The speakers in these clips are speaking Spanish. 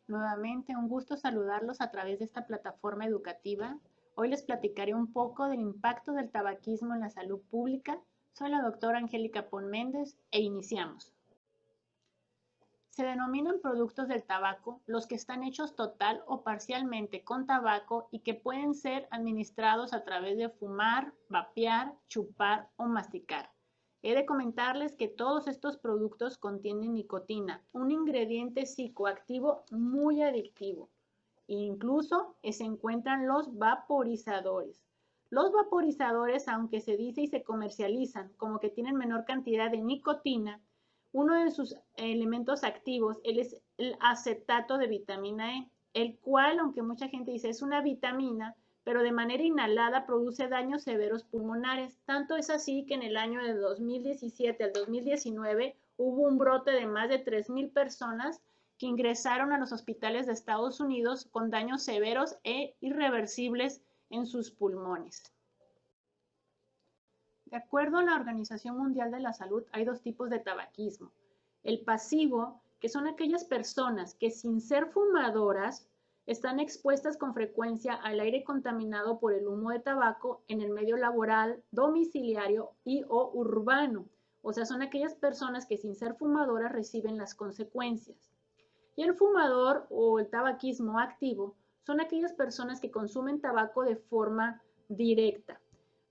Nuevamente, un gusto saludarlos a través de esta plataforma educativa. Hoy les platicaré un poco del impacto del tabaquismo en la salud pública. Soy la doctora Angélica Pon Méndez e iniciamos. Se denominan productos del tabaco los que están hechos total o parcialmente con tabaco y que pueden ser administrados a través de fumar, vapear, chupar o masticar. He de comentarles que todos estos productos contienen nicotina, un ingrediente psicoactivo muy adictivo. Incluso se encuentran los vaporizadores. Los vaporizadores, aunque se dice y se comercializan como que tienen menor cantidad de nicotina, uno de sus elementos activos es el acetato de vitamina E, el cual, aunque mucha gente dice es una vitamina, pero de manera inhalada produce daños severos pulmonares. Tanto es así que en el año de 2017 al 2019 hubo un brote de más de 3,000 personas que ingresaron a los hospitales de Estados Unidos con daños severos e irreversibles en sus pulmones. De acuerdo a la Organización Mundial de la Salud, hay dos tipos de tabaquismo. El pasivo, que son aquellas personas que sin ser fumadoras están expuestas con frecuencia al aire contaminado por el humo de tabaco en el medio laboral, domiciliario y o urbano. O sea, son aquellas personas que sin ser fumadoras reciben las consecuencias. Y el fumador o el tabaquismo activo son aquellas personas que consumen tabaco de forma directa.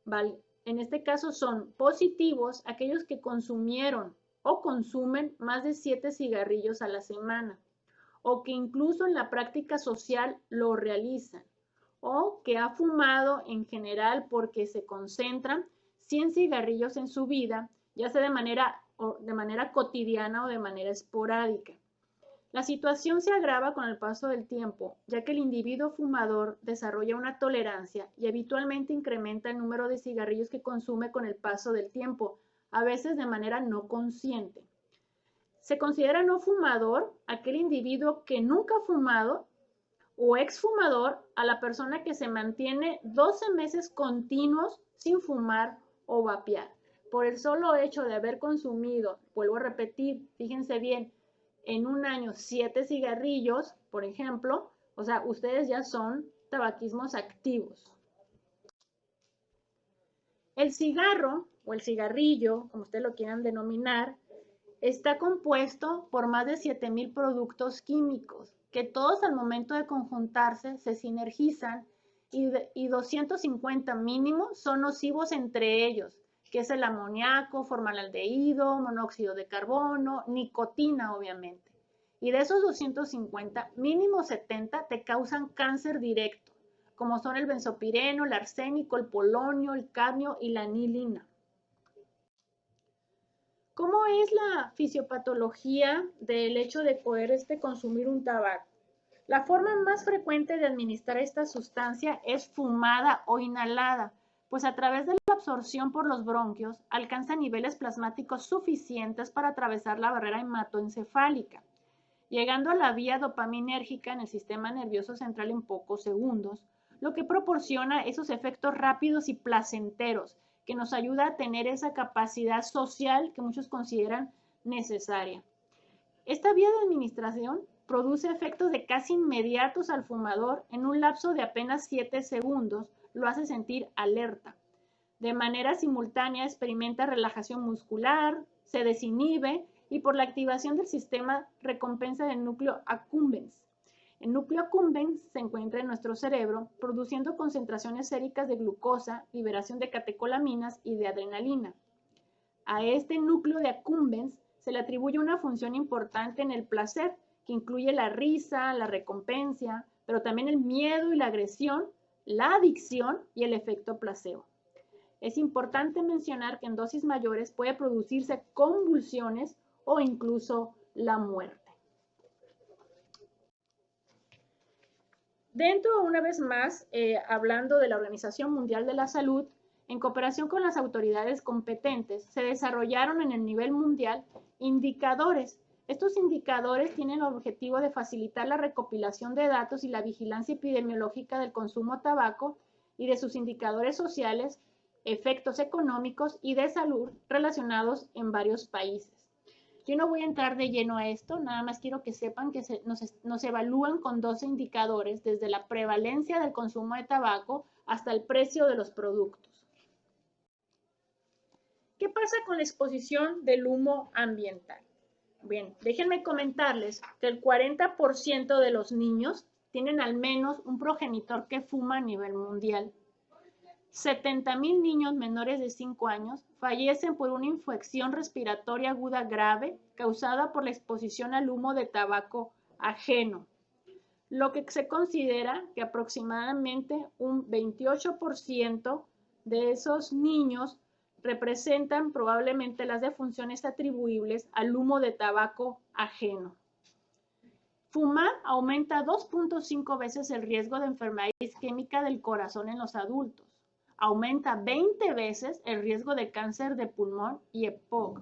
¿Vale? En este caso son positivos aquellos que consumieron o consumen más de 7 cigarrillos a la semana, o que incluso en la práctica social lo realizan, o que ha fumado en general porque se concentran 100 cigarrillos en su vida, ya sea de manera cotidiana o de manera esporádica. La situación se agrava con el paso del tiempo, ya que el individuo fumador desarrolla una tolerancia y habitualmente incrementa el número de cigarrillos que consume con el paso del tiempo, a veces de manera no consciente. Se considera no fumador aquel individuo que nunca ha fumado o exfumador a la persona que se mantiene 12 meses continuos sin fumar o vapear. Por el solo hecho de haber consumido, vuelvo a repetir, fíjense bien, en un año 7 cigarrillos, por ejemplo, o sea, ustedes ya son tabaquismos activos. El cigarro o el cigarrillo, como ustedes lo quieran denominar, está compuesto por más de 7,000 productos químicos que todos al momento de conjuntarse se sinergizan y 250 mínimo son nocivos entre ellos, que es el amoníaco, formaldehído, monóxido de carbono, nicotina obviamente. Y de esos 250, mínimo 70 te causan cáncer directo, como son el benzopireno, el arsénico, el polonio, el cadmio y la anilina. ¿Cómo es la fisiopatología del hecho de poder consumir un tabaco? La forma más frecuente de administrar esta sustancia es fumada o inhalada, pues a través de la absorción por los bronquios alcanza niveles plasmáticos suficientes para atravesar la barrera hematoencefálica, llegando a la vía dopaminérgica en el sistema nervioso central en pocos segundos, lo que proporciona esos efectos rápidos y placenteros que nos ayuda a tener esa capacidad social que muchos consideran necesaria. Esta vía de administración produce efectos de casi inmediatos al fumador en un lapso de apenas 7 segundos, lo hace sentir alerta. De manera simultánea experimenta relajación muscular, se desinhibe y por la activación del sistema recompensa del núcleo accumbens. El núcleo accumbens se encuentra en nuestro cerebro produciendo concentraciones séricas de glucosa, liberación de catecolaminas y de adrenalina. A este núcleo de accumbens se le atribuye una función importante en el placer, que incluye la risa, la recompensa, pero también el miedo y la agresión, la adicción y el efecto placebo. Es importante mencionar que en dosis mayores puede producirse convulsiones o incluso la muerte. Dentro, una vez más, hablando de la Organización Mundial de la Salud, en cooperación con las autoridades competentes, se desarrollaron en el nivel mundial indicadores. Estos indicadores tienen el objetivo de facilitar la recopilación de datos y la vigilancia epidemiológica del consumo de tabaco y de sus indicadores sociales, efectos económicos y de salud relacionados en varios países. Yo no voy a entrar de lleno a esto, nada más quiero que sepan que nos evalúan con 12 indicadores, desde la prevalencia del consumo de tabaco hasta el precio de los productos. ¿Qué pasa con la exposición del humo ambiental? Bien, déjenme comentarles que el 40% de los niños tienen al menos un progenitor que fuma a nivel mundial. 70,000 niños menores de 5 años fallecen por una infección respiratoria aguda grave causada por la exposición al humo de tabaco ajeno, lo que se considera que aproximadamente un 28% de esos niños representan probablemente las defunciones atribuibles al humo de tabaco ajeno. Fumar aumenta 2.5 veces el riesgo de enfermedad isquémica del corazón en los adultos. Aumenta 20 veces el riesgo de cáncer de pulmón y EPOC.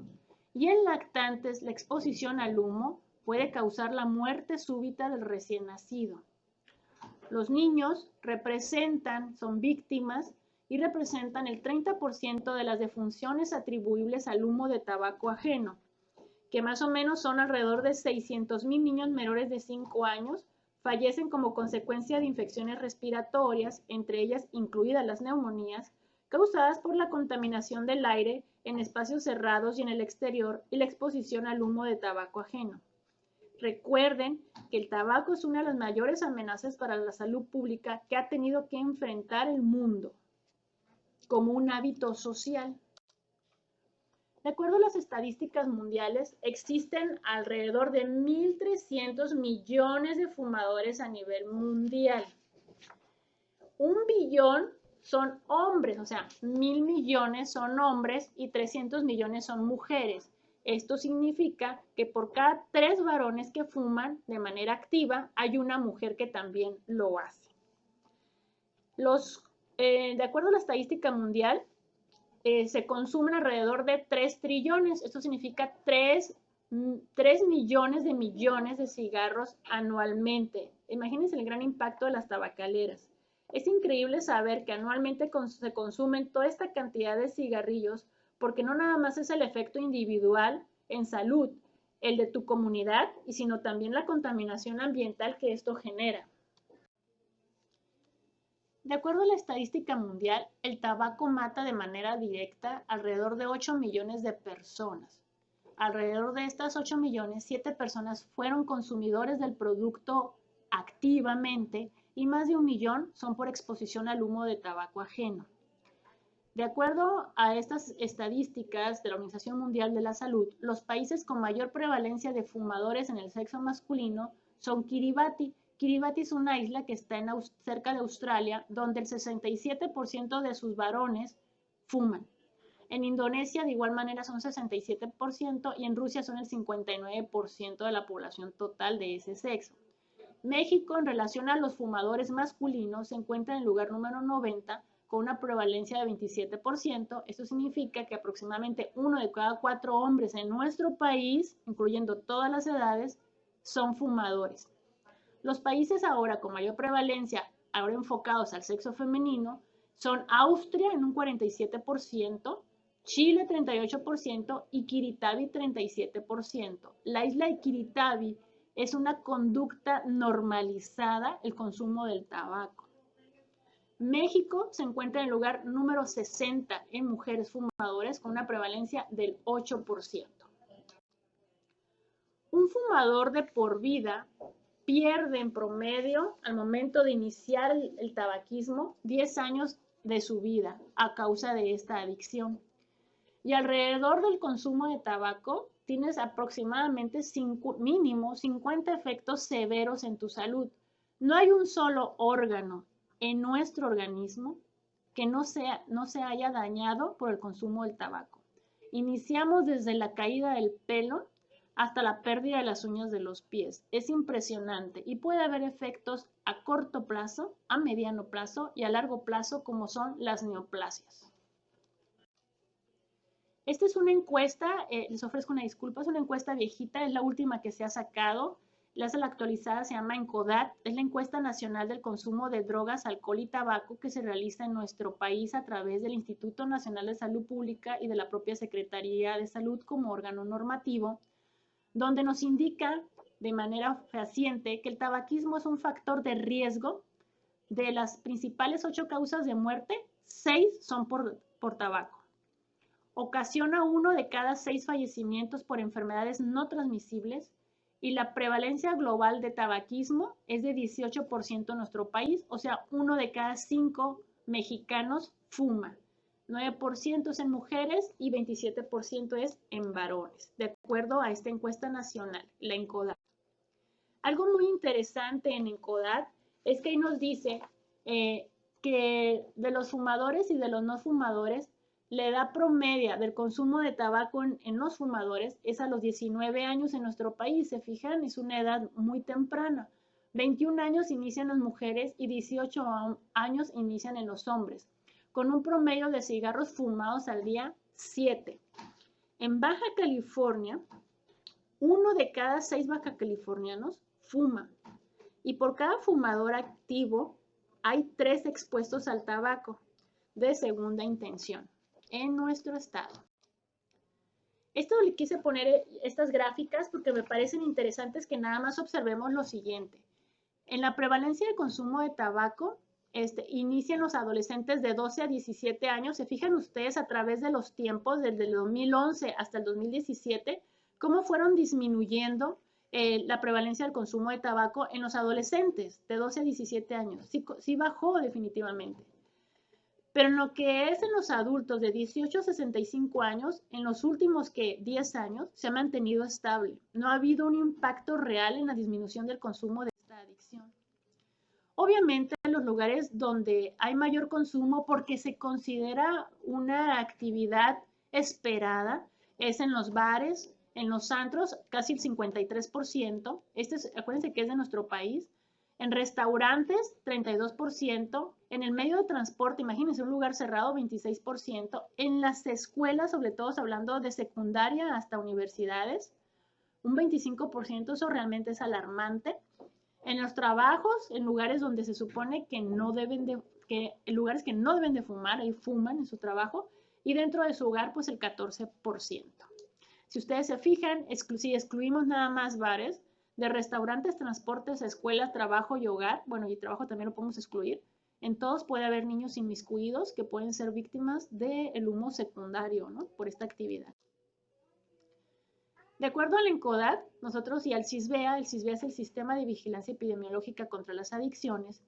Y en lactantes, la exposición al humo puede causar la muerte súbita del recién nacido. Los niños son víctimas y representan el 30% de las defunciones atribuibles al humo de tabaco ajeno, que más o menos son alrededor de 600,000 niños menores de 5 años, fallecen como consecuencia de infecciones respiratorias, entre ellas incluidas las neumonías, causadas por la contaminación del aire en espacios cerrados y en el exterior y la exposición al humo de tabaco ajeno. Recuerden que el tabaco es una de las mayores amenazas para la salud pública que ha tenido que enfrentar el mundo como un hábito social. De acuerdo a las estadísticas mundiales, existen alrededor de 1.300 millones de fumadores a nivel mundial. 1 billón son hombres, o sea, 1.000 millones son hombres y 300 millones son mujeres. Esto significa que por cada 3 varones que fuman de manera activa, hay una mujer que también lo hace. De acuerdo a la estadística mundial, se consumen alrededor de 3 trillones, esto significa 3 millones de cigarros anualmente. Imagínense el gran impacto de las tabacaleras. Es increíble saber que anualmente se consumen toda esta cantidad de cigarrillos, porque no nada más es el efecto individual en salud, el de tu comunidad, sino también la contaminación ambiental que esto genera. De acuerdo a la estadística mundial, el tabaco mata de manera directa alrededor de 8 millones de personas. Alrededor de estas 8 millones, 7 personas fueron consumidores del producto activamente y más de 1 millón son por exposición al humo de tabaco ajeno. De acuerdo a estas estadísticas de la Organización Mundial de la Salud, los países con mayor prevalencia de fumadores en el sexo masculino son Kiribati. Kiribati es una isla que está cerca de Australia, donde el 67% de sus varones fuman. En Indonesia, de igual manera, son 67% y en Rusia son el 59% de la población total de ese sexo. México, en relación a los fumadores masculinos, se encuentra en el lugar número 90 con una prevalencia de 27%. Esto significa que aproximadamente 1 de cada 4 hombres en nuestro país, incluyendo todas las edades, son fumadores. Los países ahora con mayor prevalencia, ahora enfocados al sexo femenino, son Austria en un 47%, Chile 38% y Kiribati 37%. La isla de Kiribati es una conducta normalizada el consumo del tabaco. México se encuentra en el lugar número 60 en mujeres fumadoras con una prevalencia del 8%. Un fumador de por vida pierde en promedio, al momento de iniciar el tabaquismo, 10 años de su vida a causa de esta adicción. Y alrededor del consumo de tabaco, tienes aproximadamente mínimo 50 efectos severos en tu salud. No hay un solo órgano en nuestro organismo que no se haya dañado por el consumo del tabaco. Iniciamos desde la caída del pelo hasta la pérdida de las uñas de los pies. Es impresionante y puede haber efectos a corto plazo, a mediano plazo y a largo plazo, como son las neoplasias. Esta es una encuesta, les ofrezco una disculpa, es una encuesta viejita, es la última que se ha sacado. La actualizada se llama ENCODAT, es la encuesta nacional del consumo de drogas, alcohol y tabaco que se realiza en nuestro país a través del Instituto Nacional de Salud Pública y de la propia Secretaría de Salud como órgano normativo, donde nos indica de manera fehaciente que el tabaquismo es un factor de riesgo. De las principales 8 causas de muerte, 6 son por tabaco. Ocasiona 1 de cada 6 fallecimientos por enfermedades no transmisibles y la prevalencia global de tabaquismo es de 18% en nuestro país, o sea, 1 de cada 5 mexicanos fuma. 9% es en mujeres y 27% es en varones, de acuerdo a esta encuesta nacional, la ENCODAT. Algo muy interesante en ENCODAT es que ahí nos dice que de los fumadores y de los no fumadores, la edad promedia del consumo de tabaco en los fumadores es a los 19 años en nuestro país. Se fijan, es una edad muy temprana. 21 años inician las mujeres y 18 años inician en los hombres, con un promedio de cigarros fumados al día 7. En Baja California, 1 de cada 6 bajacalifornianos fuma y por cada fumador activo hay 3 expuestos al tabaco de segunda intención en nuestro estado. Esto le quise poner estas gráficas porque me parecen interesantes que nada más observemos lo siguiente. En la prevalencia de consumo de tabaco, inician los adolescentes de 12 a 17 años. Se fijan ustedes a través de los tiempos, desde el 2011 hasta el 2017, cómo fueron disminuyendo la prevalencia del consumo de tabaco en los adolescentes de 12 a 17 años. Sí bajó definitivamente. Pero en lo que es en los adultos de 18 a 65 años, en los últimos 10 años se ha mantenido estable. No ha habido un impacto real en la disminución del consumo de esta adicción. Obviamente en los lugares donde hay mayor consumo porque se considera una actividad esperada es en los bares, en los antros, casi el 53%. Acuérdense que es de nuestro país. En restaurantes, 32%. En el medio de transporte, imagínense un lugar cerrado, 26%. En las escuelas, sobre todo hablando de secundaria hasta universidades, un 25%. Eso realmente es alarmante. En los trabajos, en lugares donde se supone que no deben de fumar, ahí fuman en su trabajo. Y dentro de su hogar, pues el 14%. Si ustedes se fijan, si excluimos nada más bares, de restaurantes, transportes, escuelas, trabajo y hogar, bueno, y trabajo también lo podemos excluir, en todos puede haber niños inmiscuidos que pueden ser víctimas del humo secundario, ¿no? Por esta actividad. De acuerdo al ENCODAT, nosotros y al CISBEA, el CISBEA es el Sistema de Vigilancia Epidemiológica contra las Adicciones,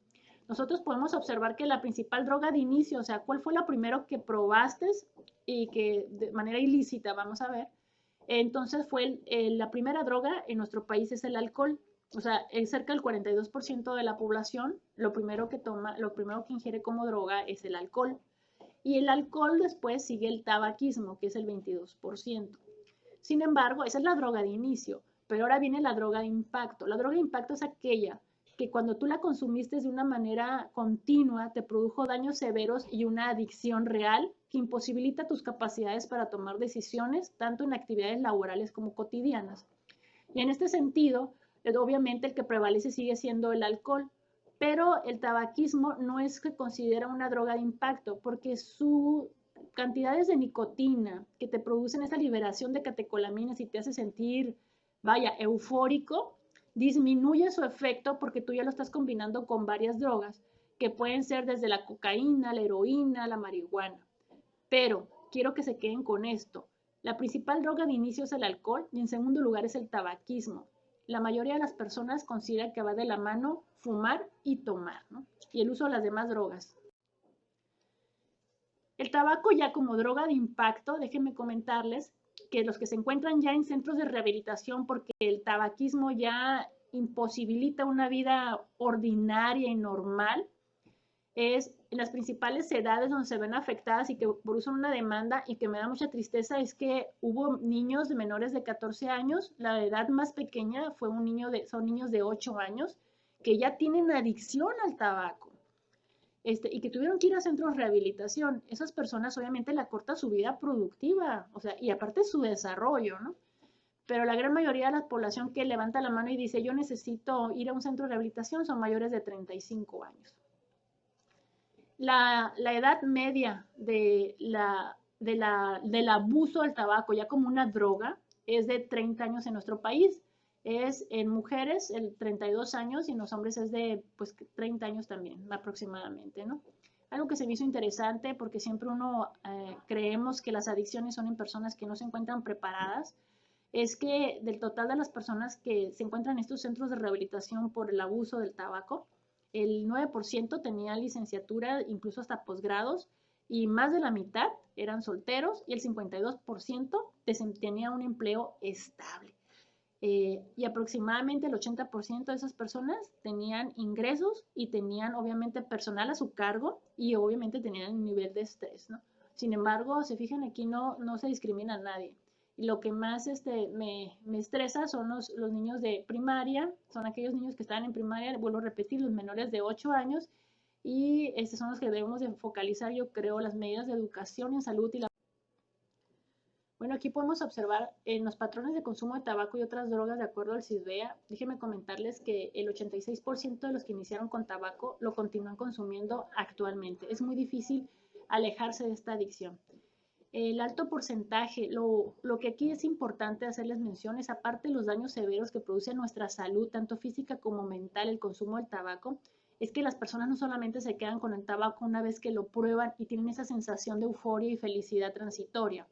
nosotros podemos observar que la principal droga de inicio, o sea, ¿cuál fue la primero que probaste y que de manera ilícita, vamos a ver? Entonces la primera droga en nuestro país es el alcohol. O sea, es cerca del 42% de la población, lo primero que ingiere como droga es el alcohol. Y el alcohol después sigue el tabaquismo, que es el 22%. Sin embargo, esa es la droga de inicio, pero ahora viene la droga de impacto. La droga de impacto es aquella que cuando tú la consumiste de una manera continua te produjo daños severos y una adicción real que imposibilita tus capacidades para tomar decisiones, tanto en actividades laborales como cotidianas. Y en este sentido, obviamente el que prevalece sigue siendo el alcohol, pero el tabaquismo no es que considera una droga de impacto, porque sus cantidades de nicotina que te producen esa liberación de catecolaminas y te hace sentir, vaya, eufórico, disminuye su efecto porque tú ya lo estás combinando con varias drogas, que pueden ser desde la cocaína, la heroína, la marihuana. Pero quiero que se queden con esto. La principal droga de inicio es el alcohol y en segundo lugar es el tabaquismo. La mayoría de las personas considera que va de la mano fumar y tomar, ¿no? Y el uso de las demás drogas. El tabaco ya como droga de impacto, déjenme comentarles que los que se encuentran ya en centros de rehabilitación porque el tabaquismo ya imposibilita una vida ordinaria y normal, es en las principales edades donde se ven afectadas y que producen una demanda y que me da mucha tristeza es que hubo niños de menores de 14 años, la edad más pequeña son niños de 8 años que ya tienen adicción al tabaco. Y que tuvieron que ir a centros de rehabilitación. Esas personas obviamente le acorta su vida productiva, o sea, y aparte su desarrollo, ¿no? Pero la gran mayoría de la población que levanta la mano y dice yo necesito ir a un centro de rehabilitación son mayores de 35 años. La edad media del abuso del tabaco ya como una droga es de 30 años en nuestro país. Es en mujeres el 32 años y en los hombres es de pues 30 años también aproximadamente, ¿no? Algo que se me hizo interesante porque siempre uno creemos que las adicciones son en personas que no se encuentran preparadas, es que del total de las personas que se encuentran en estos centros de rehabilitación por el abuso del tabaco, el 9% tenía licenciatura, incluso hasta posgrados, y más de la mitad eran solteros y el 52% tenía un empleo estable. Y aproximadamente el 80% de esas personas tenían ingresos y tenían obviamente personal a su cargo y obviamente tenían un nivel de estrés, ¿no? Sin embargo, se fijan aquí no se discrimina a nadie. Y lo que más me estresa son los niños de primaria, son aquellos niños que están en primaria, vuelvo a repetir, los menores de 8 años, y estos son los que debemos de focalizar, yo creo, las medidas de educación en salud y la... Bueno, aquí podemos observar en los patrones de consumo de tabaco y otras drogas de acuerdo al CISBEA. Déjenme comentarles que el 86% de los que iniciaron con tabaco lo continúan consumiendo actualmente. Es muy difícil alejarse de esta adicción. El alto porcentaje, lo que aquí es importante hacerles mención es, aparte de los daños severos que produce a nuestra salud, tanto física como mental, el consumo del tabaco, es que las personas no solamente se quedan con el tabaco una vez que lo prueban y tienen esa sensación de euforia y felicidad transitoria.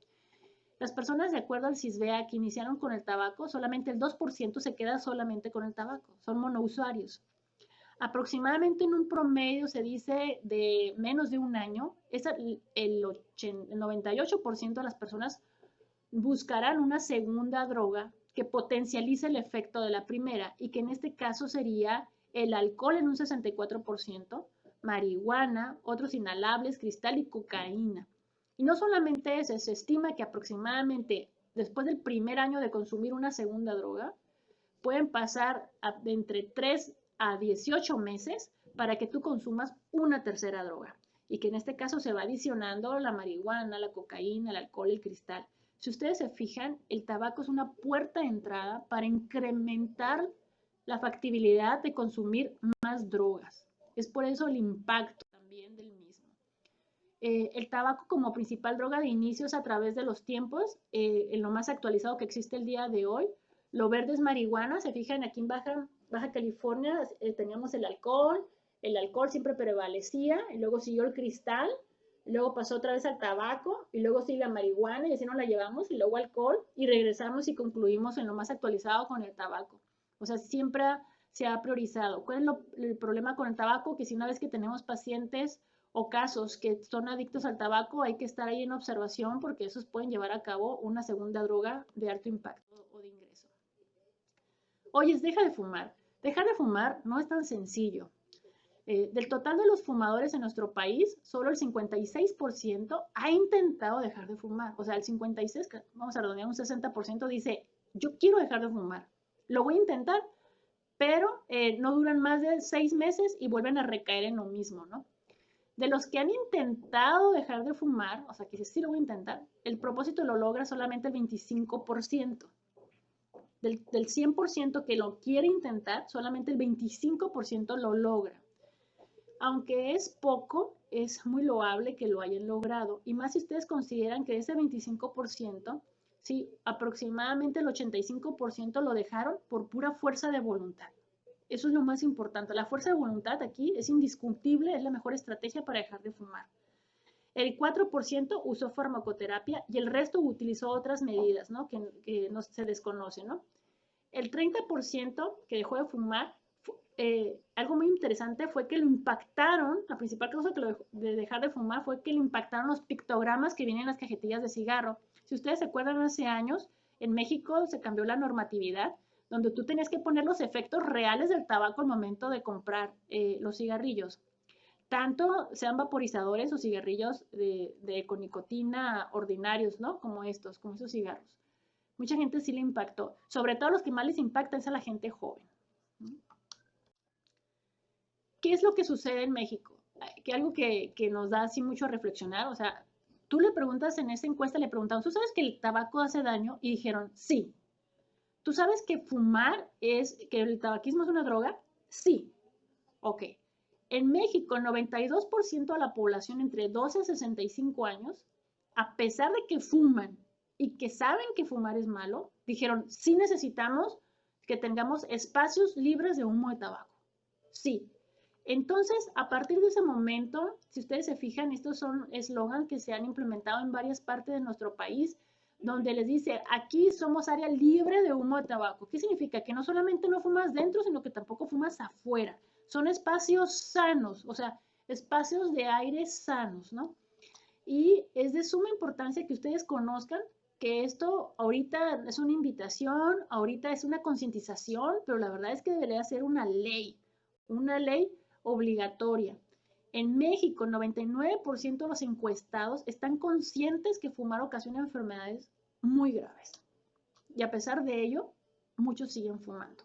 Las personas, de acuerdo al CISBEA, que iniciaron con el tabaco, solamente el 2% se queda solamente con el tabaco, son monousuarios. Aproximadamente en un promedio se dice de menos de un año, el 98% de las personas buscarán una segunda droga que potencialice el efecto de la primera y que en este caso sería el alcohol en un 64%, marihuana, otros inhalables, cristal y cocaína. Y no solamente eso, se estima que aproximadamente después del primer año de consumir una segunda droga, pueden pasar de entre 3 a 18 meses para que tú consumas una tercera droga. Y que en este caso se va adicionando la marihuana, la cocaína, el alcohol, el cristal. Si ustedes se fijan, el tabaco es una puerta de entrada para incrementar la factibilidad de consumir más drogas. Es por eso el impacto también del mismo. El tabaco como principal droga de inicio es a través de los tiempos, en lo más actualizado que existe el día de hoy. Lo verde es marihuana, se fijan aquí en Baja California teníamos el alcohol siempre prevalecía, y luego siguió el cristal, luego pasó otra vez al tabaco, y luego sigue la marihuana, y así nos la llevamos, y luego alcohol, y regresamos y concluimos en lo más actualizado con el tabaco. O sea, siempre se ha priorizado. ¿Cuál es el problema con el tabaco? Que si una vez que tenemos pacientes o casos que son adictos al tabaco, hay que estar ahí en observación porque esos pueden llevar a cabo una segunda droga de alto impacto o de ingreso. Oye, deja de fumar. Dejar de fumar no es tan sencillo. Del total de los fumadores en nuestro país, solo el 56% ha intentado dejar de fumar. O sea, el 56%, vamos a redondear un 60%, dice, yo quiero dejar de fumar. Lo voy a intentar, pero no duran más de 6 meses y vuelven a recaer en lo mismo, ¿no? De los que han intentado dejar de fumar, o sea, que sí lo voy a intentar, el propósito lo logra solamente el 25%. Del 100% que lo quiere intentar, solamente el 25% lo logra. Aunque es poco, es muy loable que lo hayan logrado. Y más si ustedes consideran que de ese 25%, sí, aproximadamente el 85% lo dejaron por pura fuerza de voluntad. Eso es lo más importante. La fuerza de voluntad aquí es indiscutible, es la mejor estrategia para dejar de fumar. El 4% usó farmacoterapia y el resto utilizó otras medidas, ¿no? Que no se desconocen, ¿no? El 30% que dejó de fumar, algo muy interesante fue que lo impactaron, la principal causa de dejar de fumar fue que lo impactaron los pictogramas que vienen en las cajetillas de cigarro. Si ustedes se acuerdan, hace años en México se cambió la normatividad donde tú tenías que poner los efectos reales del tabaco al momento de comprar los cigarrillos. Tanto sean vaporizadores o cigarrillos con nicotina ordinarios, ¿no? Como esos cigarros. Mucha gente sí le impactó. Sobre todo los que más les impacta es a la gente joven. ¿Qué es lo que sucede en México? Que algo que nos da así mucho a reflexionar. O sea, tú le preguntas en esa encuesta, le preguntaron, ¿tú sabes que el tabaco hace daño? Y dijeron, sí. ¿Tú sabes que que el tabaquismo es una droga? Sí. Ok. En México, el 92% de la población entre 12 a 65 años, a pesar de que fuman y que saben que fumar es malo, dijeron, sí necesitamos que tengamos espacios libres de humo de tabaco. Sí. Entonces, a partir de ese momento, si ustedes se fijan, estos son eslogans que se han implementado en varias partes de nuestro país, donde les dice, aquí somos área libre de humo de tabaco. ¿Qué significa? Que no solamente no fumas dentro, sino que tampoco fumas afuera. Son espacios sanos, o sea, espacios de aire sanos, ¿no? Y es de suma importancia que ustedes conozcan que esto ahorita es una invitación, ahorita es una concientización, pero la verdad es que debería ser una ley obligatoria. En México, 99% de los encuestados están conscientes que fumar ocasiona enfermedades muy graves. Y a pesar de ello, muchos siguen fumando.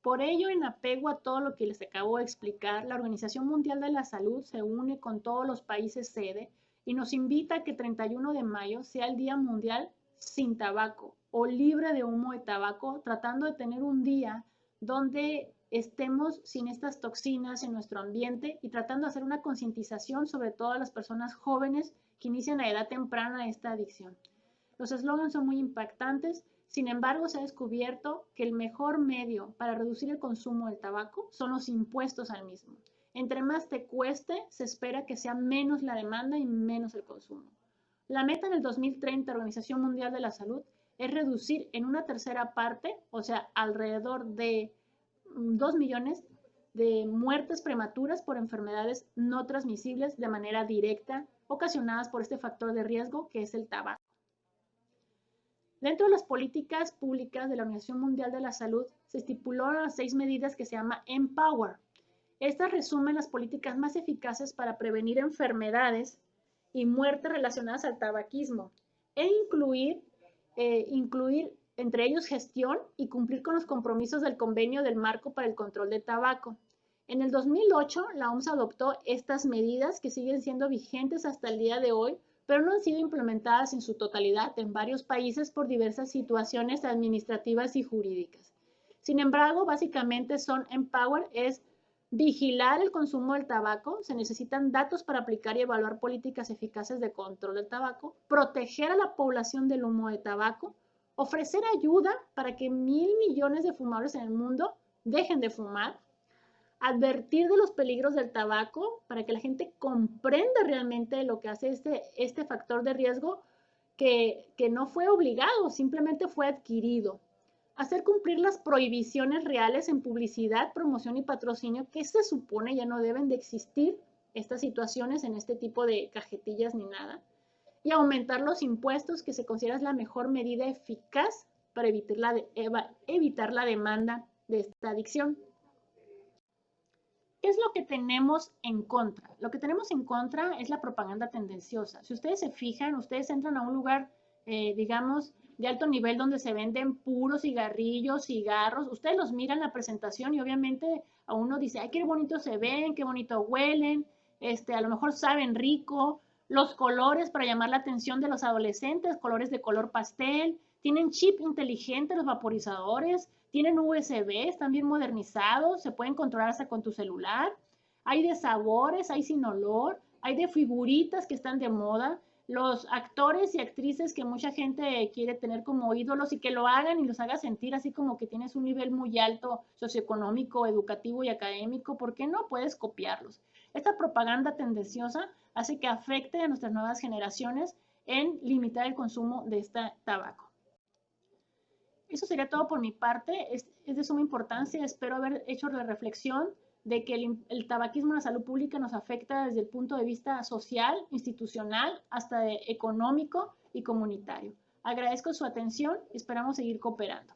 Por ello, en apego a todo lo que les acabo de explicar, la Organización Mundial de la Salud se une con todos los países sede y nos invita a que 31 de mayo sea el Día Mundial sin tabaco o libre de humo de tabaco, tratando de tener un día donde estemos sin estas toxinas en nuestro ambiente y tratando de hacer una concientización sobre todas las personas jóvenes que inician a edad temprana esta adicción. Los eslogans son muy impactantes. Sin embargo, se ha descubierto que el mejor medio para reducir el consumo del tabaco son los impuestos al mismo. Entre más te cueste, se espera que sea menos la demanda y menos el consumo. La meta en el 2030, Organización Mundial de la Salud, es reducir en una tercera parte, o sea, alrededor de 2 millones de muertes prematuras por enfermedades no transmisibles de manera directa, ocasionadas por este factor de riesgo que es el tabaco. Dentro de las políticas públicas de la Organización Mundial de la Salud se estipuló las 6 medidas que se llama Empower. Estas resumen las políticas más eficaces para prevenir enfermedades y muertes relacionadas al tabaquismo e incluir entre ellos gestión y cumplir con los compromisos del Convenio del Marco para el Control de Tabaco. En el 2008, la OMS adoptó estas medidas que siguen siendo vigentes hasta el día de hoy, pero no han sido implementadas en su totalidad en varios países por diversas situaciones administrativas y jurídicas. Sin embargo, básicamente son Empower, es vigilar el consumo del tabaco, se necesitan datos para aplicar y evaluar políticas eficaces de control del tabaco, proteger a la población del humo de tabaco, ofrecer ayuda para que 1,000 millones de fumadores en el mundo dejen de fumar, advertir de los peligros del tabaco para que la gente comprenda realmente lo que hace este factor de riesgo que no fue obligado, simplemente fue adquirido. Hacer cumplir las prohibiciones reales en publicidad, promoción y patrocinio que se supone ya no deben de existir estas situaciones en este tipo de cajetillas ni nada. Y aumentar los impuestos que se considera es la mejor medida eficaz para evitar la demanda de esta adicción. ¿Qué es lo que tenemos en contra? Lo que tenemos en contra es la propaganda tendenciosa. Si ustedes se fijan, ustedes entran a un lugar, digamos, de alto nivel donde se venden puros cigarrillos, cigarros, ustedes los miran la presentación y obviamente a uno dice, ay, qué bonito se ven, qué bonito huelen, a lo mejor saben rico, los colores para llamar la atención de los adolescentes, colores de color pastel, tienen chip inteligente los vaporizadores, tienen USB, están bien modernizados, se pueden controlar hasta con tu celular. Hay de sabores, hay sin olor, hay de figuritas que están de moda. Los actores y actrices que mucha gente quiere tener como ídolos y que lo hagan y los haga sentir así como que tienes un nivel muy alto socioeconómico, educativo y académico, ¿por qué no puedes copiarlos? Esta propaganda tendenciosa hace que afecte a nuestras nuevas generaciones en limitar el consumo de este tabaco. Eso sería todo por mi parte. Es de suma importancia. Espero haber hecho la reflexión de que el tabaquismo en la salud pública nos afecta desde el punto de vista social, institucional, hasta económico y comunitario. Agradezco su atención y esperamos seguir cooperando.